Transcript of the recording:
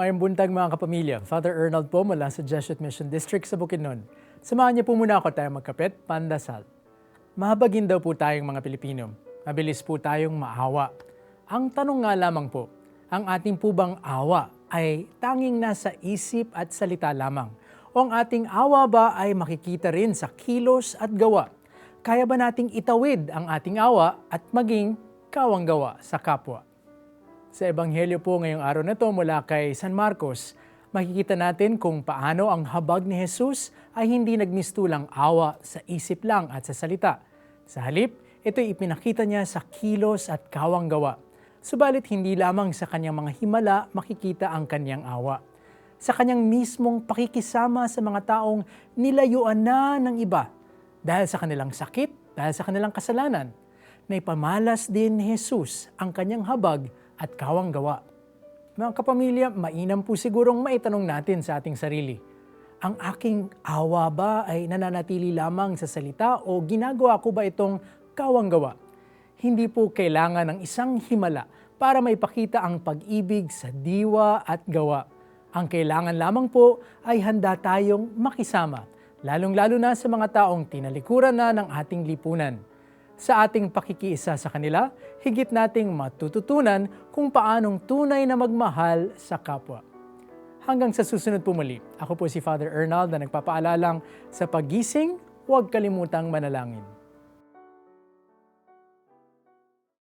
Mayang buntag mga kapamilya, Father Arnold po mula sa Jesuit Mission District sa Bukidnon. Samahan niyo po muna ako tayo magkapit, pandasal. Mahabagin daw po tayong mga Pilipino. Mabilis po tayong maawa. Ang tanong nga lamang po, ang ating po bang awa ay tanging nasa isip at salita lamang? O ang ating awa ba ay makikita rin sa kilos at gawa? Kaya ba nating itawid ang ating awa at maging kawang gawa sa kapwa? Sa Ebanghelyo po ngayong araw na ito mula kay San Marcos, makikita natin kung paano ang habag ni Jesus ay hindi nagmistulang awa sa isip lang at sa salita. Sa halip, ito'y ipinakita niya sa kilos at kawang gawa. Subalit hindi lamang sa kanyang mga himala makikita ang kanyang awa. Sa kanyang mismong pakikisama sa mga taong nilayuan na ng iba dahil sa kanilang sakit, dahil sa kanilang kasalanan, na ipamalas din ni Jesus ang kanyang habag at kawang gawa. Mga kapamilya, mainam po sigurong maitanong natin sa ating sarili, ang aking awa ba ay nananatili lamang sa salita o ginagawa ko ba itong kawang gawa? Hindi po kailangan ng isang himala para maipakita ang pag-ibig sa diwa at gawa. Ang kailangan lamang po ay handa tayong makisama, lalong-lalo na sa mga taong tinalikuran na ng ating lipunan. Sa ating pakikiisa sa kanila, higit nating matututunan kung paanong tunay na magmahal sa kapwa. Hanggang sa susunod po muli, ako po si Father Arnold na nagpapaalalang sa paggising, huwag kalimutang manalangin.